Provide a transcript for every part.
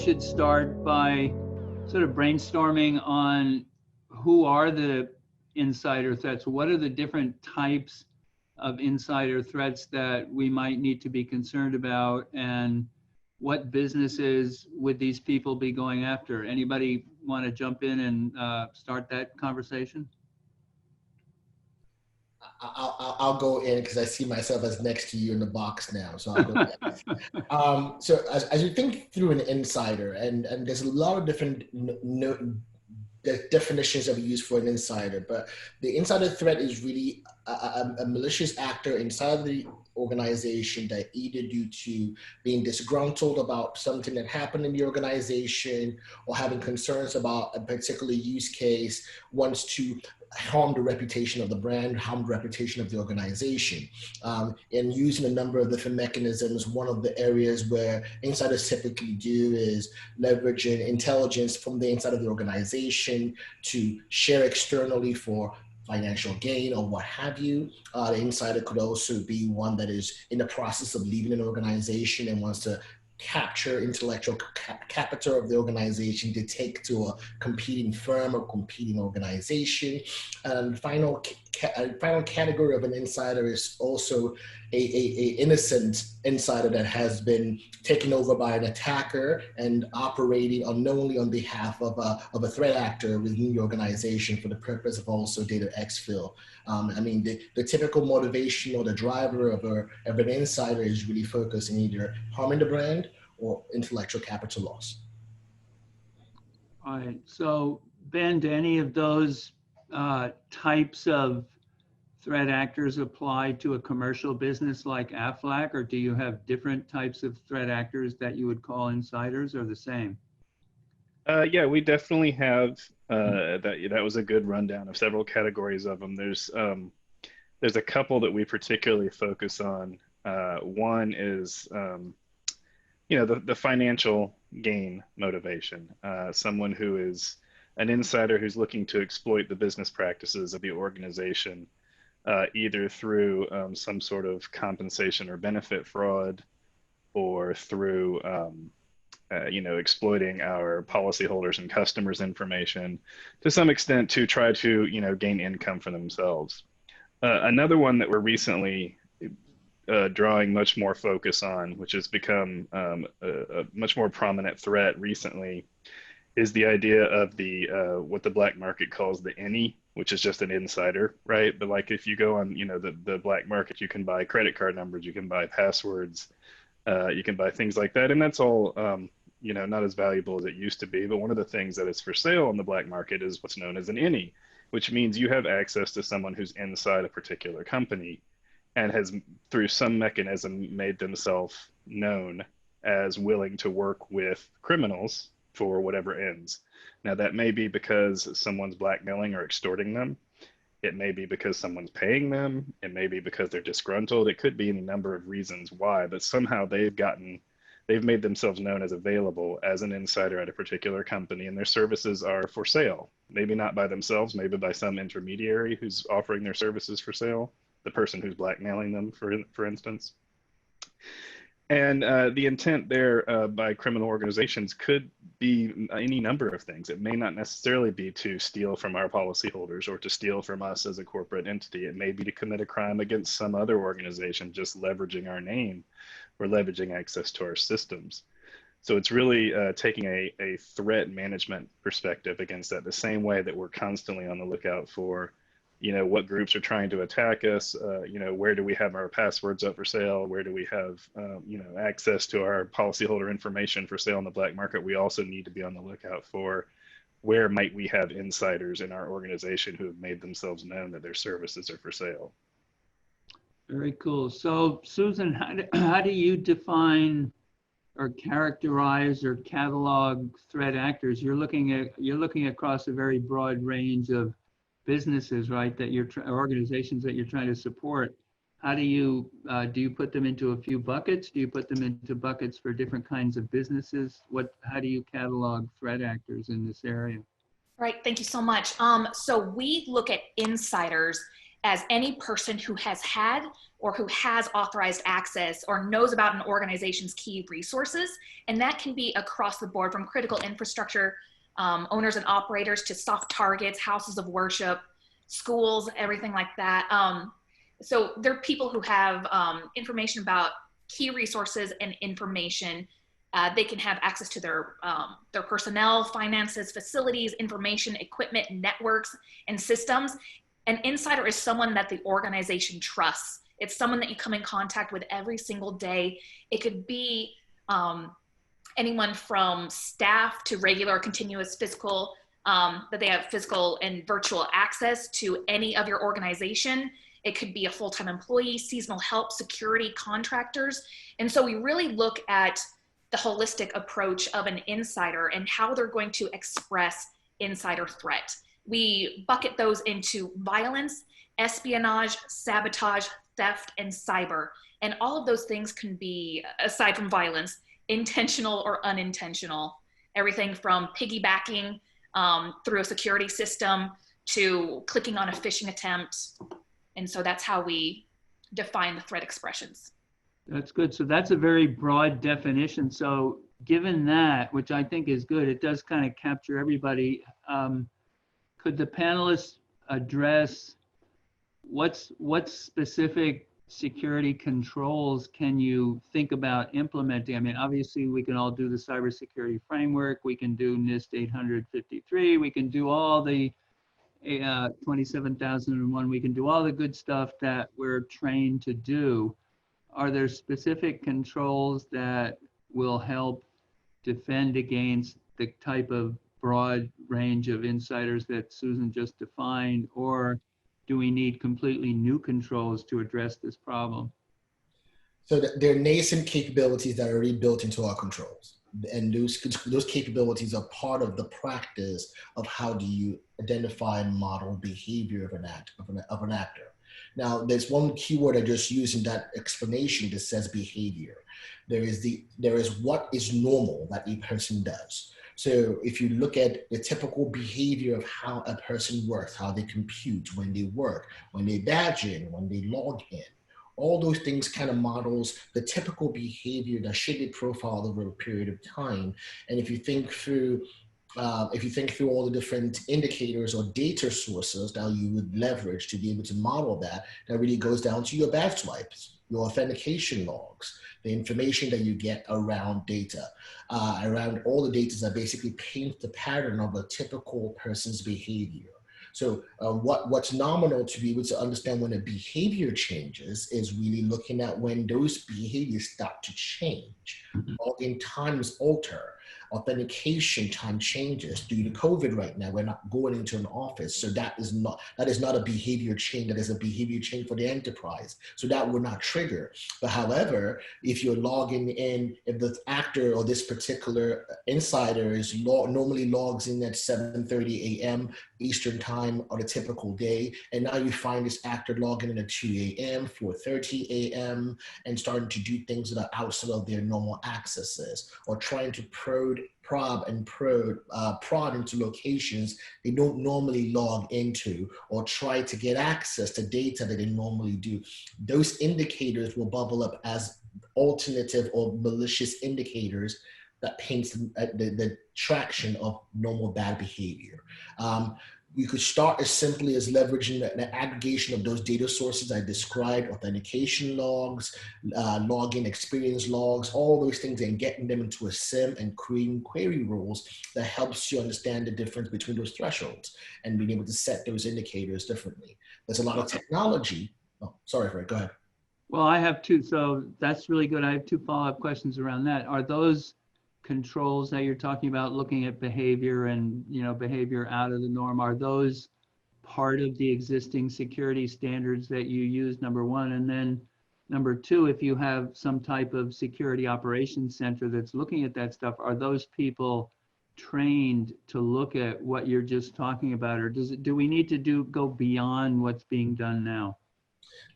should start by sort of brainstorming on who are the insider threats. What are the different types of insider threats that we might need to be concerned about, and what businesses would these people be going after? Anybody want to jump in and start that conversation? I'll go in because I see myself as next to you in the box now, so I'll go next. So as you think through an insider, and there's a lot of different definitions that we use for an insider, but the insider threat is really a malicious actor inside the organization that either due to being disgruntled about something that happened in the organization or having concerns about a particular use case wants to harm the reputation of the brand, harm the reputation of the organization. And using a number of different mechanisms, one of the areas where insiders typically do is leveraging intelligence from the inside of the organization to share externally for financial gain or what have you. The insider could also be one that is in the process of leaving an organization and wants to capture intellectual capital of the organization to take to a competing firm or competing organization. And the final category of an insider is also a innocent insider that has been taken over by an attacker and operating unknowingly on behalf of a threat actor within the organization for the purpose of also data exfil. I mean, the typical motivation or the driver of an insider is really focused on either harming the brand or intellectual capital loss. All right, so Ben, do any of those types of threat actors apply to a commercial business like Aflac, or do you have different types of threat actors that you would call insiders, or the same? Yeah, we definitely have that was a good rundown of several categories of them. There's a couple that we particularly focus on. One is the financial gain motivation. Someone who is an insider who's looking to exploit the business practices of the organization, either through some sort of compensation or benefit fraud, or through exploiting our policyholders and customers' information to some extent to try to gain income for themselves. Another one that we're recently drawing much more focus on, which has become a much more prominent threat recently, is the idea of the what the black market calls the Any, which is just an insider, right? But like if you go on the black market, you can buy credit card numbers, you can buy passwords, you can buy things like that, and that's all not as valuable as it used to be. But one of the things that is for sale on the black market is what's known as an Any, which means you have access to someone who's inside a particular company and has, through some mechanism, made themselves known as willing to work with criminals for whatever ends. Now, that may be because someone's blackmailing or extorting them. It may be because someone's paying them. It may be because they're disgruntled. It could be any number of reasons why, but somehow they've made themselves known as available as an insider at a particular company, and their services are for sale. Maybe not by themselves, maybe by some intermediary who's offering their services for sale, the person who's blackmailing them, for instance. And the intent there by criminal organizations could be any number of things. It may not necessarily be to steal from our policyholders or to steal from us as a corporate entity. It may be to commit a crime against some other organization, just leveraging our name or leveraging access to our systems. So it's really taking a threat management perspective against that, the same way that we're constantly on the lookout for what groups are trying to attack us, where do we have our passwords up for sale, where do we have, access to our policyholder information for sale on the black market. We also need to be on the lookout for where might we have insiders in our organization who have made themselves known that their services are for sale. Very cool. So Susan, how do you define or characterize or catalog threat actors? You're looking across a very broad range of businesses, right, that organizations that you're trying to support. How do you put them into a few buckets? Do you put them into buckets for different kinds of businesses? How do you catalog threat actors in this area? Right, thank you so much. So we look at insiders as any person who has had or who has authorized access or knows about an organization's key resources. And that can be across the board, from critical infrastructure owners and operators to soft targets, houses of worship, schools, everything like that. So there are people who have information about key resources and information. They can have access to their personnel, finances, facilities, information, equipment, networks, and systems. An insider is someone that the organization trusts. It's someone that you come in contact with every single day. It could be anyone from staff to regular continuous physical, that they have physical and virtual access to any of your organization. It could be a full-time employee, seasonal help, security, contractors. And so we really look at the holistic approach of an insider and how they're going to express insider threat. We bucket those into violence, espionage, sabotage, theft, and cyber. And all of those things can be, aside from violence, intentional or unintentional. Everything from piggybacking through a security system to clicking on a phishing attempt. And so that's how we define the threat expressions. That's good. So that's a very broad definition. So given that, which I think is good, it does kind of capture everybody. Could the panelists address what specific security controls can you think about implementing? I mean, obviously we can all do the cybersecurity framework. We can do NIST 853. We can do all the 27001. We can do all the good stuff that we're trained to do. Are there specific controls that will help defend against the type of broad range of insiders that Susan just defined, or do we need completely new controls to address this problem? So there are nascent capabilities that are already built into our controls. And those capabilities are part of the practice of how do you identify and model behavior of an actor. Now, there's one keyword I just used in that explanation that says behavior. There is what is normal that a person does. So if you look at the typical behavior of how a person works, how they compute, when they work, when they badge in, when they log in, all those things kind of models the typical behavior that should be profiled over a period of time. And if you think through all the different indicators or data sources that you would leverage to be able to model that, that really goes down to your badge swipes, your authentication logs, the information that you get around data, around all the data that basically paint the pattern of a typical person's behavior. So what's nominal to be able to understand when a behavior changes is really looking at when those behaviors start to change. Login times alter, authentication time changes. Due to COVID right now, we're not going into an office. So that is not a behavior change, that is a behavior change for the enterprise. So that will not trigger. But however, if you're logging in, if the actor or this particular insider is normally logs in at 7:30 a.m. Eastern time on a typical day, and now you find this actor logging in at 2 a.m., 4:30 a.m., and starting to do things that are outside of their normal accesses, or trying to prod into locations they don't normally log into, or try to get access to data that they normally do. Those indicators will bubble up as alternative or malicious indicators that paints the traction of normal bad behavior. You could start as simply as leveraging the aggregation of those data sources I described, authentication logs, login experience logs, all those things, and getting them into a SIM and creating query rules that helps you understand the difference between those thresholds and being able to set those indicators differently. There's a lot of technology. Oh, sorry, Fred, go ahead. Well, I have two, so that's really good. I have two follow-up questions around that. Are those controls that you're talking about, looking at behavior and behavior out of the norm, are those part of the existing security standards that you use, number one? And then number two, if you have some type of security operations center that's looking at that stuff, are those people trained to look at what you're just talking about, or do we need to go beyond what's being done now?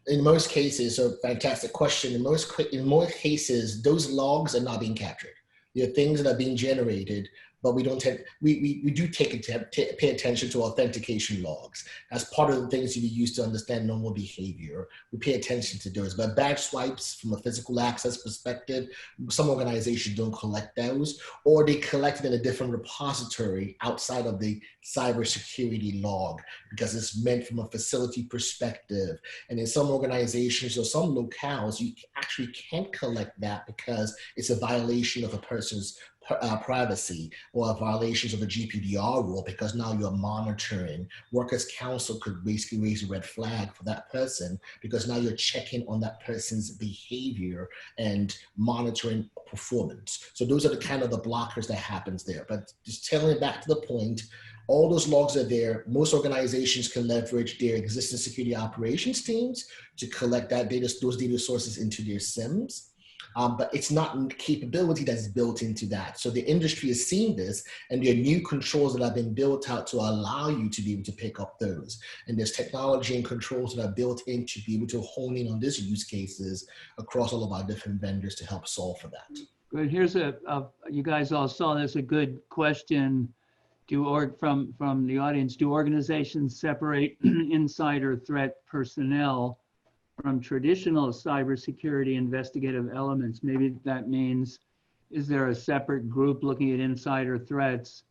In most cases, so fantastic question. In most cases, those logs are not being captured. There are things that are being generated but we don't tend, we do pay attention to authentication logs. That's part of the things we use to understand normal behavior. We pay attention to those, but badge swipes from a physical access perspective, some organizations don't collect those, or they collect it in a different repository outside of the cybersecurity log because it's meant from a facility perspective. And in some organizations or some locales, you actually can't collect that because it's a violation of a person's privacy or violations of a GDPR rule, because now you're monitoring. Workers' council could basically raise a red flag for that person because now you're checking on that person's behavior and monitoring performance. So those are the kind of the blockers that happens there. But just telling it back to the point, all those logs are there. Most organizations can leverage their existing security operations teams to collect that data, those data sources into their SIMs. But it's not capability that's built into that. So the industry is seeing this, and there are new controls that have been built out to allow you to be able to pick up those. And there's technology and controls that are built in to be able to hone in on these use cases across all of our different vendors to help solve for that. Good. Here's you guys all saw this, a good question. From the audience, do organizations separate insider threat personnel from traditional cybersecurity investigative elements? Maybe that means, is there a separate group looking at insider threats?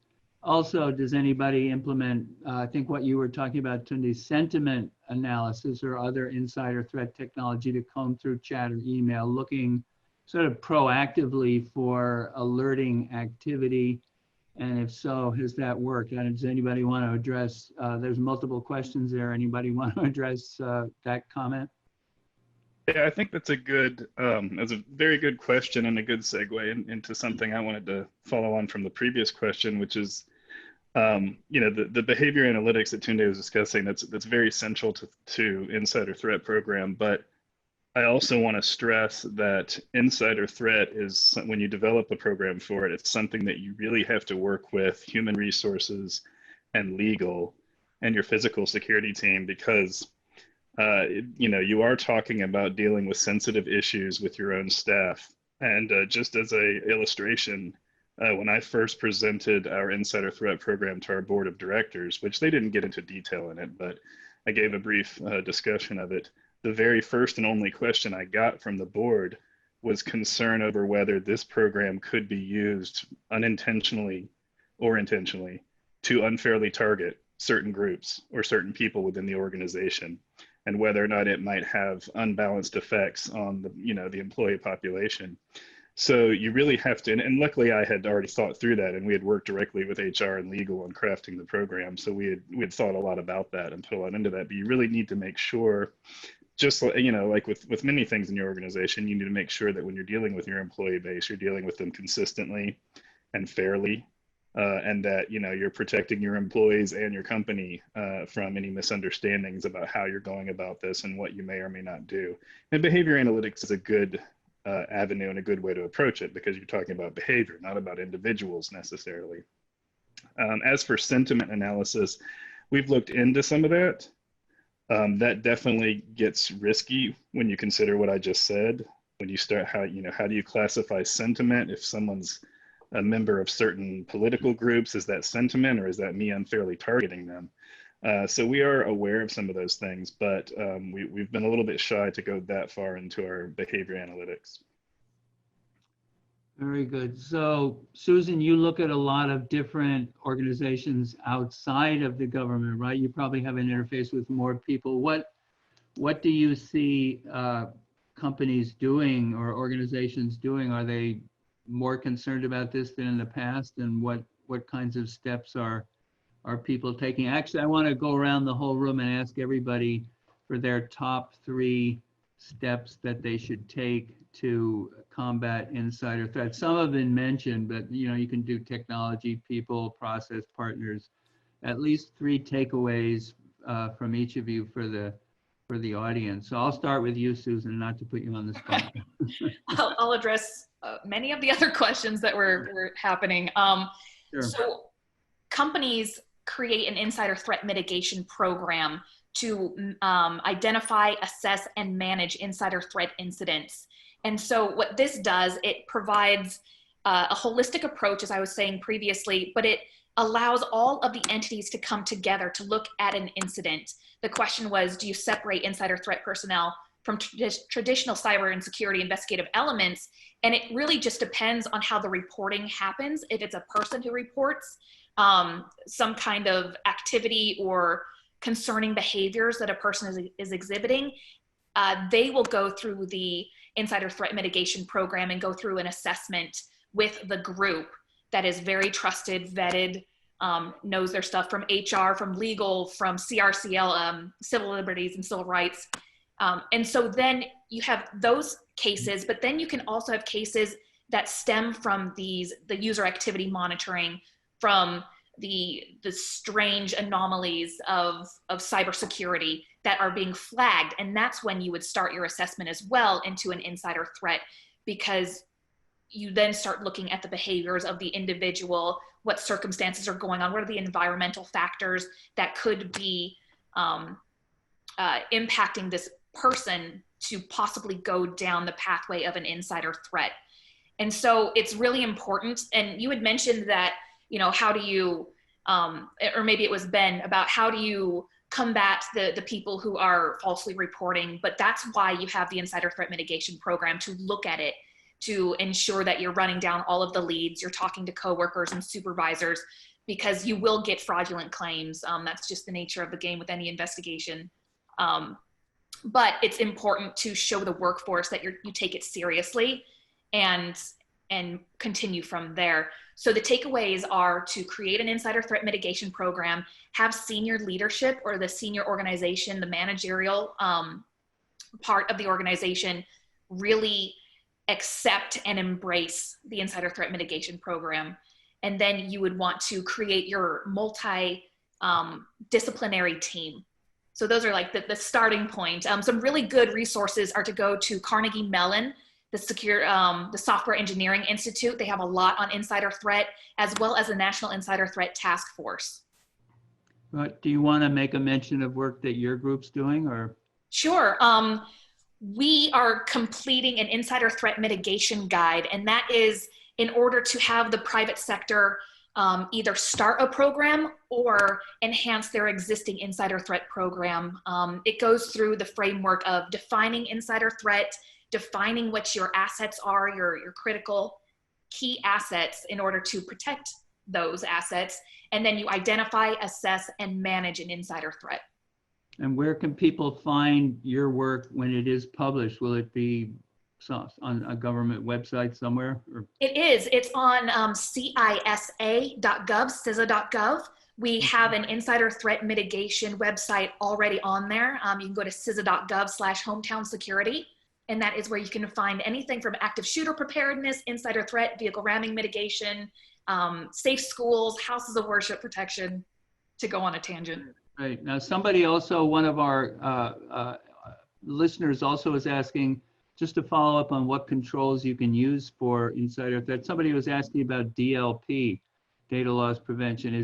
Also, does anybody implement, I think what you were talking about, Tunde, sentiment analysis or other insider threat technology to comb through chat or email, looking sort of proactively for alerting activity? And if so, has that worked? And does anybody want to address, there's multiple questions there. Anybody want to address that comment? Yeah, I think that's a very good question and a good segue into something I wanted to follow on from the previous question, which is, the behavior analytics that Tunde was discussing. That's very central to Insider Threat Program. But I also want to stress that insider threat is, when you develop a program for it, it's something that you really have to work with human resources and legal and your physical security team, because you are talking about dealing with sensitive issues with your own staff. And just as a illustration, when I first presented our insider threat program to our board of directors, which they didn't get into detail in it, but I gave a brief discussion of it, the very first and only question I got from the board was concern over whether this program could be used unintentionally or intentionally to unfairly target certain groups or certain people within the organization, and whether or not it might have unbalanced effects on the employee population. So you really have to, and luckily I had already thought through that, and we had worked directly with HR and legal on crafting the program. So we had thought a lot about that and put a lot into that. But you really need to make sure, just like with many things in your organization, you need to make sure that when you're dealing with your employee base, you're dealing with them consistently and fairly, and that you're protecting your employees and your company from any misunderstandings about how you're going about this and what you may or may not do. And behavior analytics is a good avenue and a good way to approach it, because you're talking about behavior, not about individuals necessarily. As for sentiment analysis, we've looked into some of that. That definitely gets risky when you consider what I just said. When you start, how do you classify sentiment? If someone's a member of certain political groups, is that sentiment, or is that me unfairly targeting them? So we are aware of some of those things, but we've been a little bit shy to go that far into our behavior analytics. Very good. So Susan, you look at a lot of different organizations outside of the government, right? You probably have an interface with more people. What do you see companies doing or organizations doing? Are they more concerned about this than in the past? And what kinds of steps are people taking? Actually, I want to go around the whole room and ask everybody for their top 3 steps that they should take to combat insider threats. Some have been mentioned, but you can do technology, people, process, partners. At least 3 takeaways from each of you for the audience. So I'll start with you, Susan, not to put you on the spot. I'll address many of the other questions that were happening. Sure. So companies create an insider threat mitigation program to identify, assess, and manage insider threat incidents. And so what this does, it provides a holistic approach, as I was saying previously, but it allows all of the entities to come together to look at an incident. The question was, do you separate insider threat personnel from traditional cyber and security investigative elements? And it really just depends on how the reporting happens. If it's a person who reports some kind of activity or concerning behaviors that a person is exhibiting, they will go through the insider threat mitigation program and go through an assessment with the group that is very trusted, vetted, knows their stuff from HR, from legal, from CRCL, civil liberties and civil rights. And so then you have those cases, but then you can also have cases that stem from the user activity monitoring, from the strange anomalies of cybersecurity that are being flagged. And that's when you would start your assessment as well into an insider threat, because you then start looking at the behaviors of the individual, what circumstances are going on, what are the environmental factors that could be impacting this person to possibly go down the pathway of an insider threat. And so it's really important. And you had mentioned that, how do you, or maybe it was Ben, about how do you combat the people who are falsely reporting, but that's why you have the insider threat mitigation program, to look at it, to ensure that you're running down all of the leads, you're talking to coworkers and supervisors, because you will get fraudulent claims. That's just the nature of the game with any investigation. But it's important to show the workforce that you take it seriously and continue from there. So the takeaways are to create an insider threat mitigation program, have senior leadership or the senior organization, the managerial part of the organization, really accept and embrace the insider threat mitigation program. And then you would want to create your multi-disciplinary team. So those are like the starting point. Some really good resources are to go to Carnegie Mellon, the Software Engineering Institute. They have a lot on insider threat, as well as the National Insider Threat Task Force. But do you want to make a mention of work that your group's doing, or? Sure. We are completing an insider threat mitigation guide, and that is in order to have the private sector either start a program or enhance their existing insider threat program. It goes through the framework of defining insider threat, defining what your assets are, your critical key assets in order to protect those assets, and then you identify, assess, and manage an insider threat. And where can people find your work when it is published? Will it be on a government website somewhere? Or? It is. It's on CISA.gov, CISA.gov. We have an insider threat mitigation website already on there. You can go to CISA.gov/hometown security. And that is where you can find anything from active shooter preparedness, insider threat, vehicle ramming mitigation, safe schools, houses of worship protection, to go on a tangent. Right. Now, somebody also, one of our listeners also is asking, just to follow up on what controls you can use for insider threat. Somebody was asking about DLP, data loss prevention.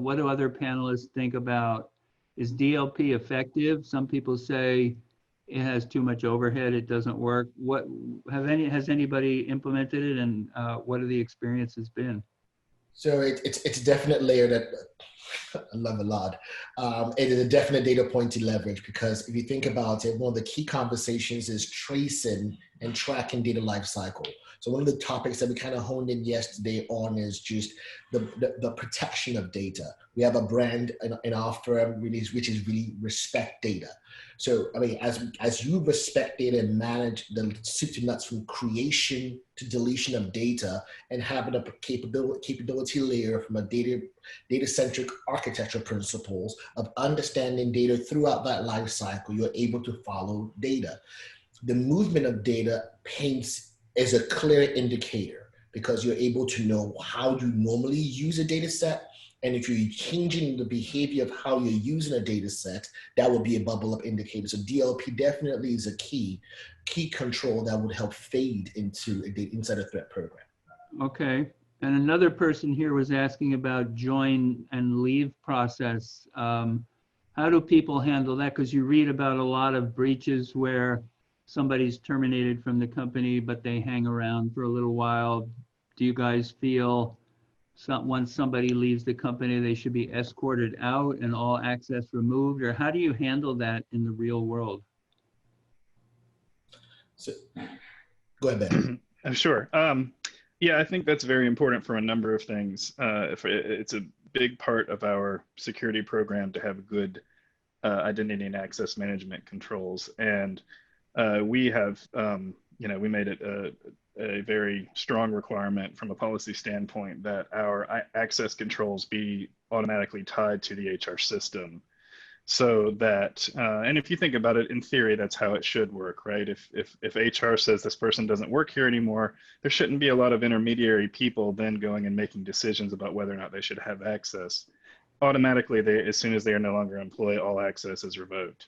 What do other panelists think about? Is DLP effective? Some people say it has too much overhead, it doesn't work. Has anybody implemented it, and what have the experiences been? So it's definitely that I love a lot. It is a definite data point to leverage, because if you think about it, one of the key conversations is tracing and tracking data lifecycle. So one of the topics that we kind of honed in yesterday on is just the protection of data. We have a brand in our firm which is really respect data. So, I mean, as you respect data and manage the soup to nuts from creation to deletion of data, and having a capability layer from a data-centric architecture principles of understanding data throughout that life cycle, you're able to follow data. The movement of data is a clear indicator, because you're able to know how you normally use a data set. And if you're changing the behavior of how you're using a data set, that would be a bubble up indicator. So DLP definitely is a key control that would help fade into the insider threat program. Okay. And another person here was asking about join and leave process. How do people handle that? Because you read about a lot of breaches where somebody's terminated from the company, but they hang around for a little while. do you guys feel once somebody leaves the company, they should be escorted out and all access removed? Or how do you handle that in the real world? So, go ahead, Ben. Sure. Yeah, I think that's very important for a number of things. It's a big part of our security program to have good identity and access management controls. And we have, we made it a very strong requirement from a policy standpoint that our access controls be automatically tied to the HR system. So that, and if you think about it, in theory, that's how it should work, right? If HR says this person doesn't work here anymore, there shouldn't be a lot of intermediary people then going and making decisions about whether or not they should have access. Automatically, as soon as they are no longer employed, all access is revoked.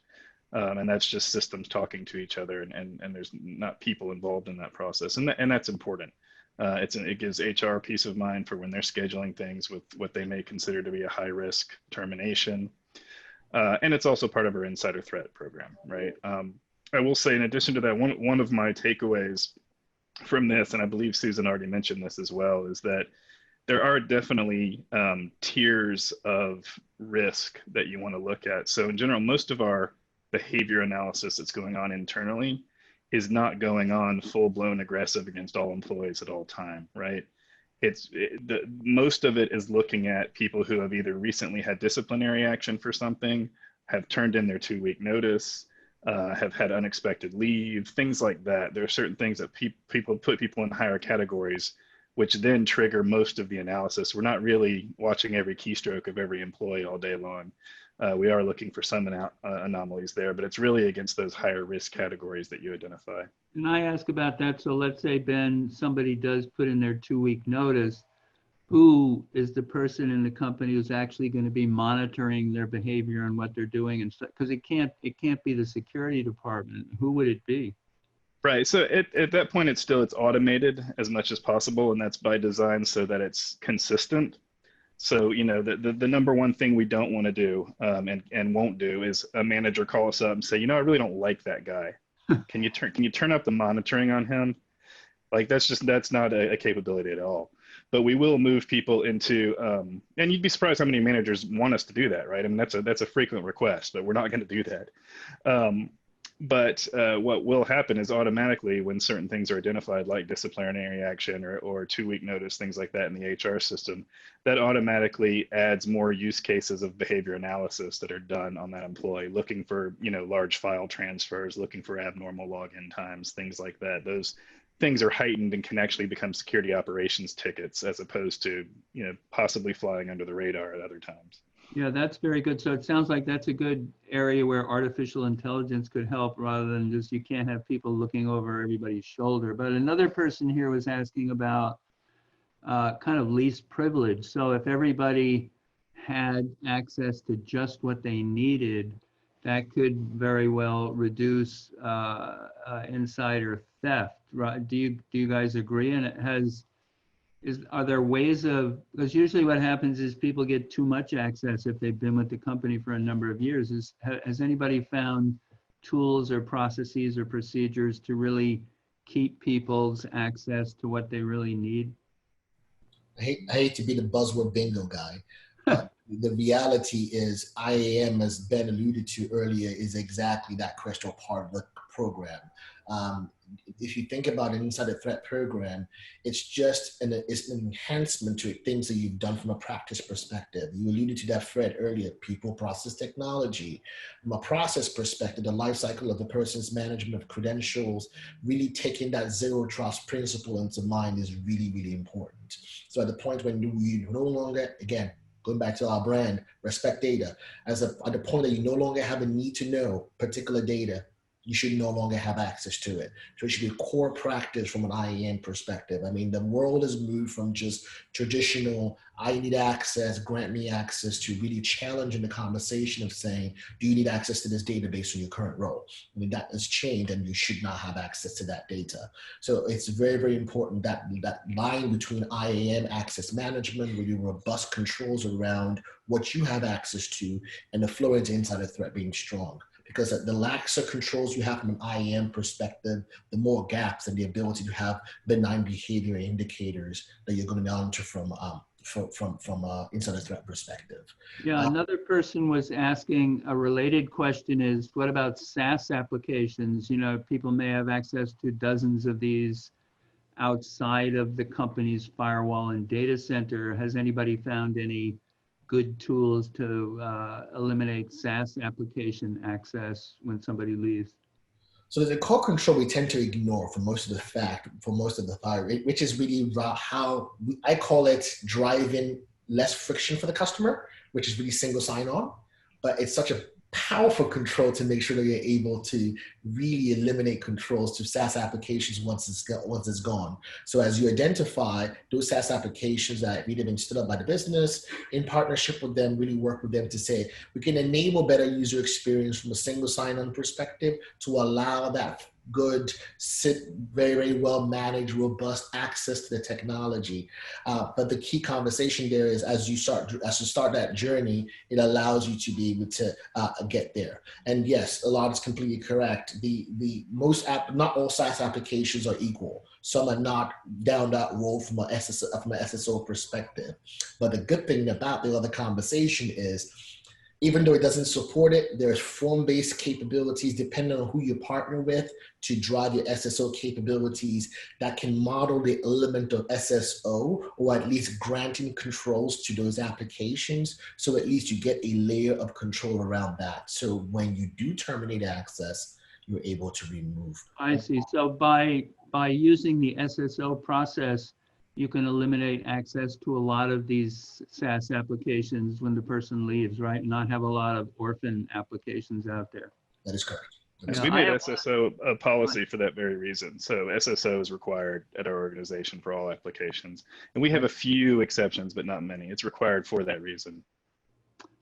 And that's just systems talking to each other, and there's not people involved in that process. And that's important. It gives HR peace of mind for when they're scheduling things with what they may consider to be a high risk termination. And it's also part of our insider threat program, right? I will say, in addition to that, one of my takeaways from this, and I believe Susan already mentioned this as well, is that there are definitely tiers of risk that you want to look at. So in general, most of our behavior analysis that's going on internally is not going on full-blown aggressive against all employees at all time, right? Most of it is looking at people who have either recently had disciplinary action for something, have turned in their 2-week notice, have had unexpected leave, things like that. There are certain things that people put people in higher categories, which then trigger most of the analysis. We're not really watching every keystroke of every employee all day long. We are looking for some anomalies there, but it's really against those higher risk categories that you identify. Can I ask about that? So let's say, Ben, somebody does put in their 2-week notice. Who is the person in the company who's actually going to be monitoring their behavior and what they're doing? And because it can't be the security department. Who would it be? Right. So at that point, it's automated as much as possible, and that's by design so that it's consistent. So, the number one thing we don't want to do and won't do is a manager call us up and say, I really don't like that guy. Can you turn up the monitoring on him? Like, that's not a capability at all. But we will move people into, and you'd be surprised how many managers want us to do that, right? I mean, that's a frequent request, but we're not going to do that. But what will happen is automatically when certain things are identified, like disciplinary action or 2-week notice, things like that in the HR system, that automatically adds more use cases of behavior analysis that are done on that employee, looking for, large file transfers, looking for abnormal login times, things like that. Those things are heightened and can actually become security operations tickets as opposed to, possibly flying under the radar at other times. Yeah, that's very good. So it sounds like that's a good area where artificial intelligence could help rather than just, you can't have people looking over everybody's shoulder. But another person here was asking about kind of least privilege. So if everybody had access to just what they needed, that could very well reduce insider theft, right? Do you guys agree? And are there ways of, because usually what happens is people get too much access if they've been with the company for a number of years. Has anybody found tools or processes or procedures to really keep people's access to what they really need? I hate to be the buzzword bingo guy, but the reality is IAM, as Ben alluded to earlier, is exactly that critical part of the program. If you think about an insider threat program, it's just an enhancement to things that you've done from a practice perspective. You alluded to that, Fred, earlier, people, process, technology. From a process perspective, the life cycle of the person's management of credentials, really taking that zero trust principle into mind is really, really important. So at the point when you no longer, again, going back to our brand, respect data, at the point that you no longer have a need to know particular data, you should no longer have access to it. So it should be a core practice from an IAM perspective. I mean, the world has moved from just traditional, I need access, grant me access, to really challenging the conversation of saying, do you need access to this database in your current role? I mean, that has changed and you should not have access to that data. So it's very, very important that that line between IAM, access management, with your robust controls around what you have access to, and the flow into insider threat being strong. because the laxer controls you have from an IAM perspective, the more gaps and the ability to have benign behavior indicators that you're going to monitor from insider threat perspective. Yeah, another person was asking a related question is, what about SaaS applications? You know, people may have access to dozens of these outside of the company's firewall and data center. Has anybody found any good tools to eliminate SaaS application access when somebody leaves? So there's a core control we tend to ignore for most of the fire, which is really about how I call it driving less friction for the customer, which is really single sign-on. But it's such a powerful control to make sure that you're able to really eliminate controls to SaaS applications once it's gone. So as you identify those SaaS applications that either been stood up by the business, in partnership with them, really work with them to say, we can enable better user experience from a single sign-on perspective to allow that good, very, very well managed, robust access to the technology. But the key conversation there is as you start that journey, it allows you to be able to get there. And yes, a lot is completely correct. Not all SaaS applications are equal. Some are not down that road from an SSO perspective. But the good thing about the other conversation is, even though it doesn't support it, there's form-based capabilities depending on who you partner with to drive your SSO capabilities that can model the element of SSO, or at least granting controls to those applications. So at least you get a layer of control around that. So when you do terminate access, you're able to remove. I see. So by using the SSO process, you can eliminate access to a lot of these SaaS applications when the person leaves, right? And not have a lot of orphan applications out there. That is correct. Yes, we made SSO a policy for that very reason. So SSO is required at our organization for all applications. And we have a few exceptions, but not many. It's required for that reason.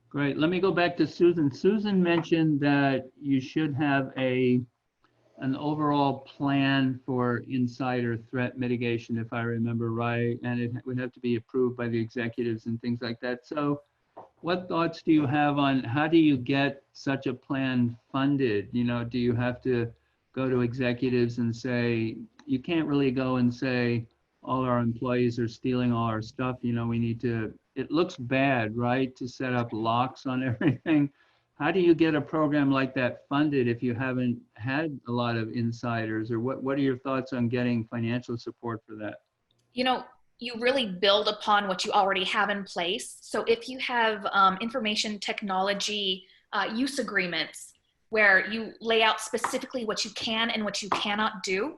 Great. Let me go back to Susan. Susan mentioned that you should have an overall plan for insider threat mitigation, if I remember right, and it would have to be approved by the executives and things like that. So what thoughts do you have on how do you get such a plan funded? You know, do you have to go to executives and say, you can't really go and say, all our employees are stealing all our stuff, you know, we need to, it looks bad, right, to set up locks on everything. How do you get a program like that funded if you haven't had a lot of insiders? Or what are your thoughts on getting financial support for that? You know, you really build upon what you already have in place. So if you have information technology use agreements where you lay out specifically what you can and what you cannot do,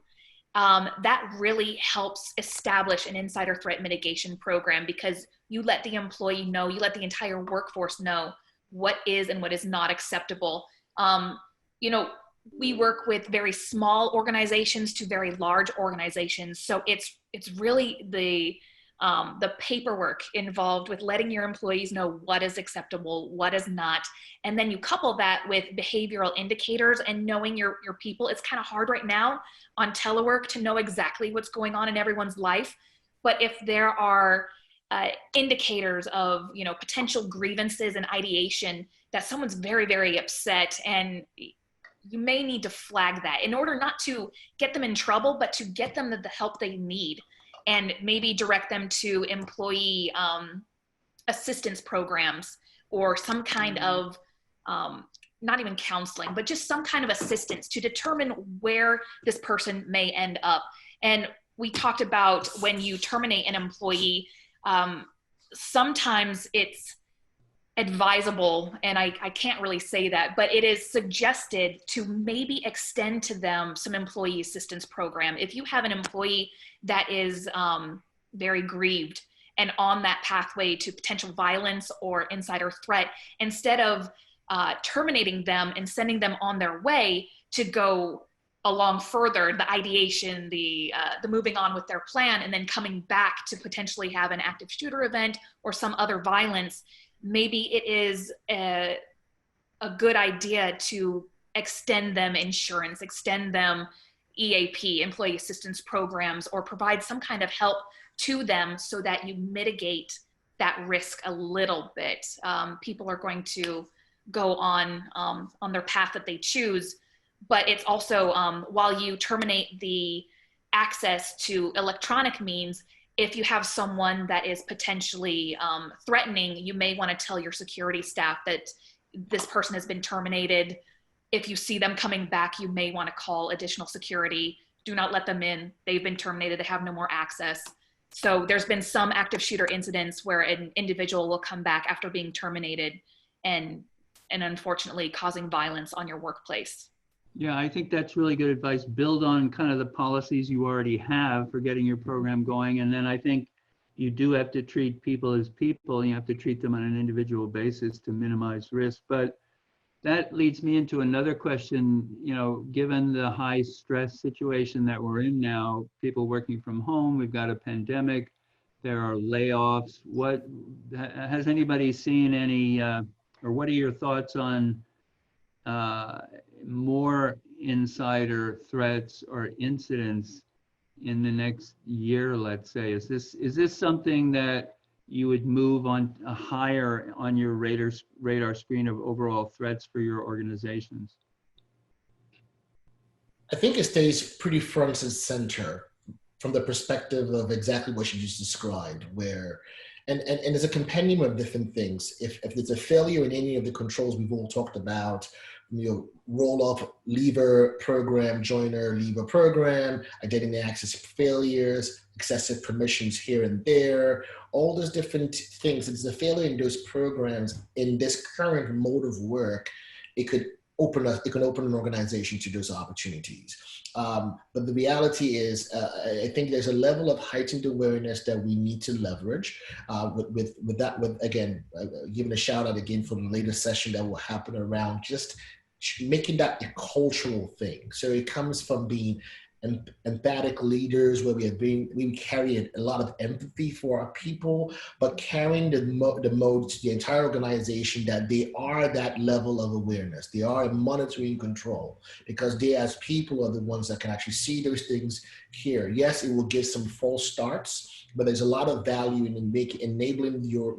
that really helps establish an insider threat mitigation program, because you let the employee know, you let the entire workforce know what is and what is not acceptable. You know, we work with very small organizations to very large organizations. So it's really the paperwork involved with letting your employees know what is acceptable, what is not. And then you couple that with behavioral indicators and knowing your people. It's kind of hard right now on telework to know exactly what's going on in everyone's life. But if there are indicators of, you know, potential grievances and ideation that someone's very, very upset, and you may need to flag that in order not to get them in trouble, but to get them the help they need, and maybe direct them to employee assistance programs or some kind of, not even counseling, but just some kind of assistance to determine where this person may end up. And we talked about when you terminate an employee, sometimes it's advisable, and I can't really say that, but it is suggested to maybe extend to them some employee assistance program. If you have an employee that is very grieved and on that pathway to potential violence or insider threat, instead of terminating them and sending them on their way to go along further, the ideation, the moving on with their plan, and then coming back to potentially have an active shooter event or some other violence, maybe it is a good idea to extend them insurance, extend them EAP, employee assistance programs, or provide some kind of help to them so that you mitigate that risk a little bit. People are going to go on their path that they choose. But it's also, while you terminate the access to electronic means, if you have someone that is potentially threatening, you may want to tell your security staff that this person has been terminated. If you see them coming back, you may want to call additional security. Do not let them in. They've been terminated. They have no more access. So there's been some active shooter incidents where an individual will come back after being terminated and unfortunately causing violence on your workplace. Yeah, I think that's really good advice. Build on kind of the policies you already have for getting your program going. And then I think you do have to treat people as people, and you have to treat them on an individual basis to minimize risk. But that leads me into another question. You know, given the high stress situation that we're in now, people working from home, we've got a pandemic, there are layoffs. What has anybody seen any, or what are your thoughts on more insider threats or incidents in the next year, let's say? Is this something that you would move on higher on your radar screen of overall threats for your organizations? I think it stays pretty front and center from the perspective of exactly what you just described, where, and there's a compendium of different things. If there's a failure in any of the controls we've all talked about, you know, roll up leaver program, joiner leaver program, identity access failures, excessive permissions here and there, all those different things. It's a failure in those programs in this current mode of work. It could open an organization to those opportunities. But the reality is, I think there's a level of heightened awareness that we need to leverage. With that, again, giving a shout out again for the latest session that will happen around just making that a cultural thing. So it comes from being emphatic leaders, where we carry a lot of empathy for our people, but carrying the mode to the entire organization that they are that level of awareness. They are monitoring control, because they as people are the ones that can actually see those things here. Yes, it will give some false starts, but there's a lot of value in enabling your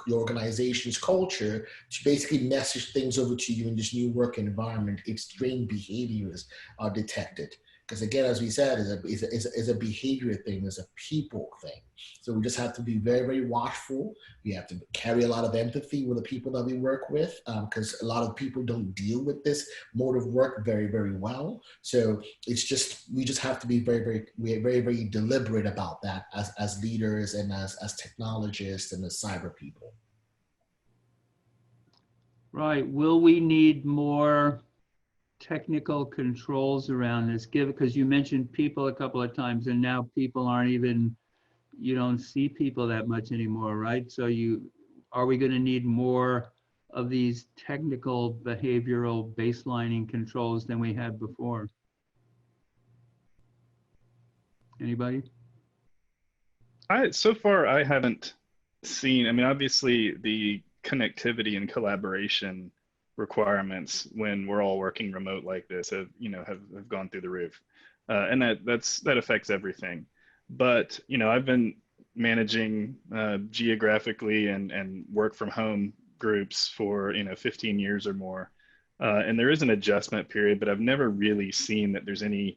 organization's culture to basically message things over to you in this new work environment if strange behaviors are detected. Because again, as we said, is a behavior thing, is a people thing. So we just have to be very, very watchful. We have to carry a lot of empathy with the people that we work with, because a lot of people don't deal with this mode of work very, very well. So it's just, we just have to be very, very deliberate about that as leaders and as technologists and as cyber people. Right. Will we need more technical controls around this, because you mentioned people a couple of times, and now people aren't even, you don't see people that much anymore, right? So are we going to need more of these technical behavioral baselining controls than we had before? Anybody? So far I haven't seen, I mean, obviously the connectivity and collaboration requirements when we're all working remote like this have gone through the roof, and that affects everything. But I've been managing geographically and work from home groups for 15 years or more, and there is an adjustment period, but I've never really seen that there's any,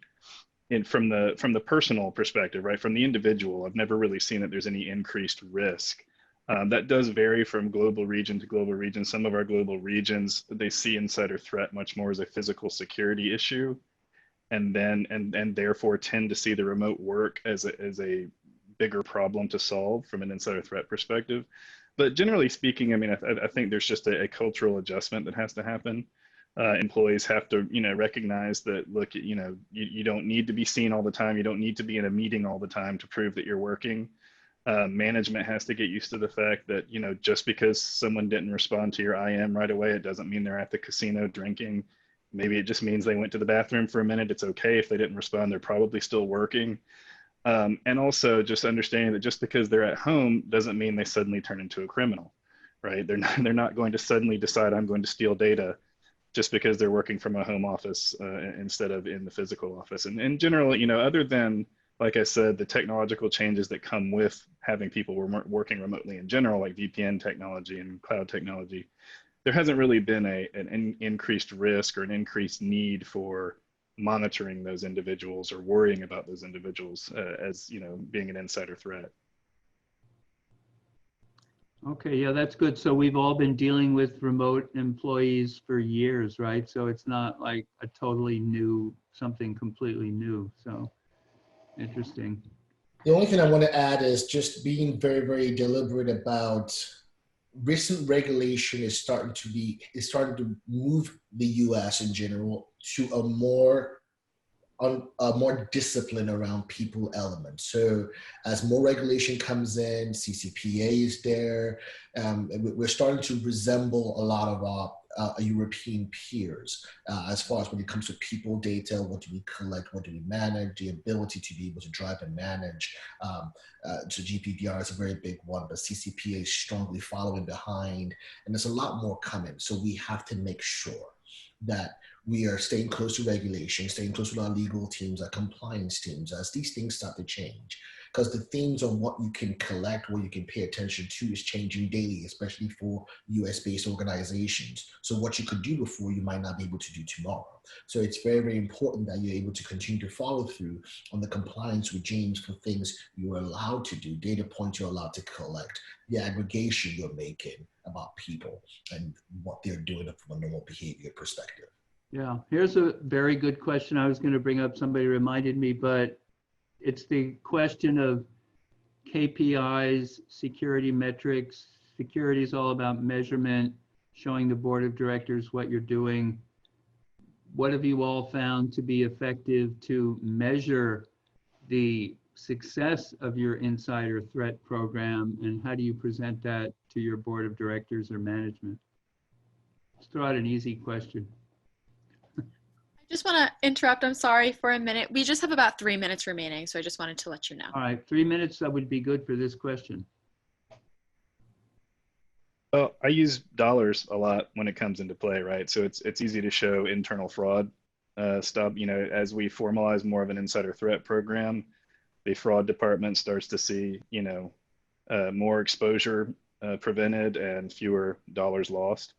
from the personal perspective, right, from the individual, I've never really seen that there's any increased risk. That does vary from global region to global region. Some of our global regions, they see insider threat much more as a physical security issue, and therefore tend to see the remote work as a bigger problem to solve from an insider threat perspective. But generally speaking, I mean, I think there's just a cultural adjustment that has to happen. Employees have to, recognize that, look, you don't need to be seen all the time. You don't need to be in a meeting all the time to prove that you're working. Management has to get used to the fact that, just because someone didn't respond to your IM right away, it doesn't mean they're at the casino drinking. Maybe it just means they went to the bathroom for a minute. It's okay if they didn't respond. They're probably still working. And also just understanding that just because they're at home doesn't mean they suddenly turn into a criminal, right? They're not going to suddenly decide, I'm going to steal data just because they're working from a home office instead of in the physical office. And generally, other than, like I said, the technological changes that come with having people working remotely in general, like VPN technology and cloud technology, there hasn't really been an increased risk or an increased need for monitoring those individuals or worrying about those individuals as, you know, being an insider threat. Okay, yeah, that's good. So we've all been dealing with remote employees for years, right? So it's not like a totally new, something completely new. So interesting. The only thing I want to add is just being very, very deliberate about recent regulation is starting to move the U.S. in general to a more discipline around people element. So as more regulation comes in, CCPA is there. We're starting to resemble a lot of our European peers as far as when it comes to people data, what do we collect, what do we manage, the ability to be able to drive and manage. So GDPR is a very big one, but CCPA is strongly following behind, and there's a lot more coming. So we have to make sure that we are staying close to regulation, staying close with our legal teams, our compliance teams, as these things start to change. Because the themes on what you can collect, what you can pay attention to is changing daily, especially for US-based organizations. So what you could do before, you might not be able to do tomorrow. So it's very, very important that you're able to continue to follow through on the compliance regimes for things you're allowed to do, data points you're allowed to collect, the aggregation you're making about people and what they're doing from a normal behavior perspective. Yeah, here's a very good question I was going to bring up. Somebody reminded me, but it's the question of KPIs, security metrics. Security is all about measurement, showing the board of directors what you're doing. What have you all found to be effective to measure the success of your insider threat program, and how do you present that to your board of directors or management? Let's throw out an easy question. I just want to interrupt. I'm sorry for a minute. We just have about 3 minutes remaining, so I just wanted to let you know. All right, 3 minutes, that would be good for this question. Well, I use dollars a lot when it comes into play, right? So it's easy to show internal fraud stuff. You know, as we formalize more of an insider threat program, the fraud department starts to see, you know, more exposure prevented and fewer dollars lost.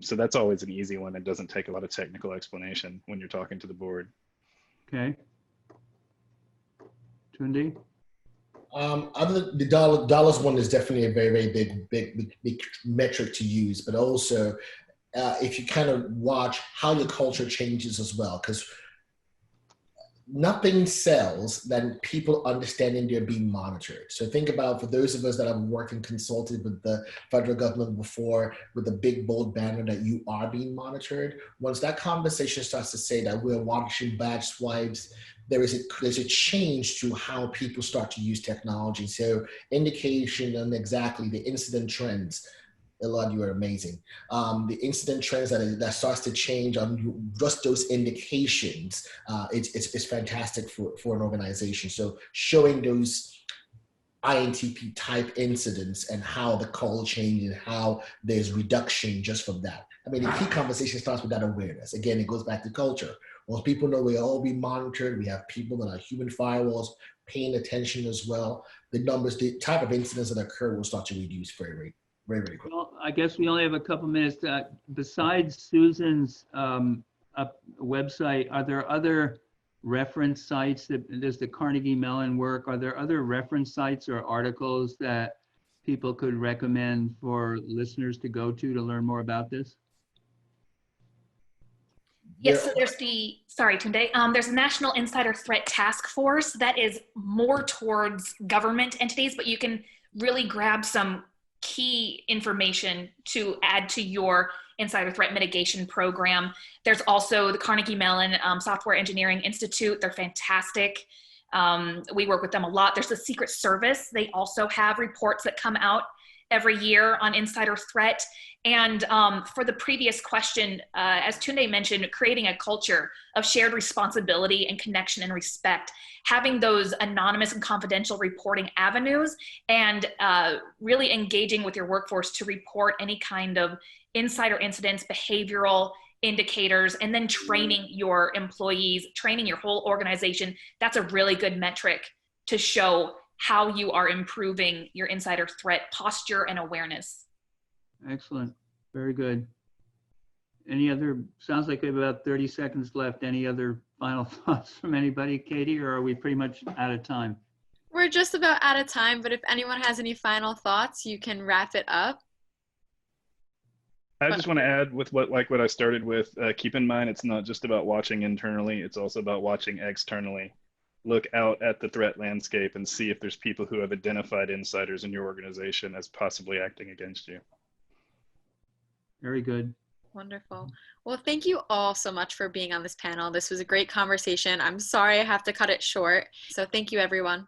So that's always an easy one. It doesn't take a lot of technical explanation when you're talking to the board. Okay. Tunde? Other the dollars one is definitely a very, very big metric to use, but also if you kind of watch how your culture changes as well, because nothing sells than people understanding they're being monitored. So think about, for those of us that have worked and consulted with the federal government before, with the big bold banner that you are being monitored, once that conversation starts to say that we're watching badge swipes, there's a change to how people start to use technology. So indication on exactly the incident trends. Elad, you are amazing. The incident trends that starts to change on just those indications, it's fantastic for an organization. So showing those INTP type incidents and how the call change and how there's reduction just from that. I mean, the key conversation starts with that awareness. Again, it goes back to culture. Once people know we're all being monitored, we have people that are human firewalls paying attention as well, the numbers, the type of incidents that occur will start to reduce very quickly. Well, I guess we only have a couple minutes. Besides Susan's website, are there other reference sites does the Carnegie Mellon work? Are there other reference sites or articles that people could recommend for listeners to go to learn more about this? Yes, so there's sorry, Tunde, there's a National Insider Threat Task Force that is more towards government entities, but you can really grab some key information to add to your insider threat mitigation program. There's also the Carnegie Mellon Software Engineering Institute. They're fantastic. We work with them a lot. There's the Secret Service. They also have reports that come out every year on insider threat. And for the previous question, as Tunde mentioned, creating a culture of shared responsibility and connection and respect, having those anonymous and confidential reporting avenues, and really engaging with your workforce to report any kind of insider incidents, behavioral indicators, and then training your employees, training your whole organization. That's a really good metric to show how you are improving your insider threat posture and awareness. Excellent. Very good. Any other, sounds like we have about 30 seconds left. Any other final thoughts from anybody, Katie, or are we pretty much out of time? We're just about out of time, but if anyone has any final thoughts, you can wrap it up. I just want to add with what I started with, keep in mind, it's not just about watching internally, it's also about watching externally. Look out at the threat landscape and see if there's people who have identified insiders in your organization as possibly acting against you. Very good. Wonderful. Well, thank you all so much for being on this panel. This was a great conversation. I'm sorry I have to cut it short. So thank you, everyone.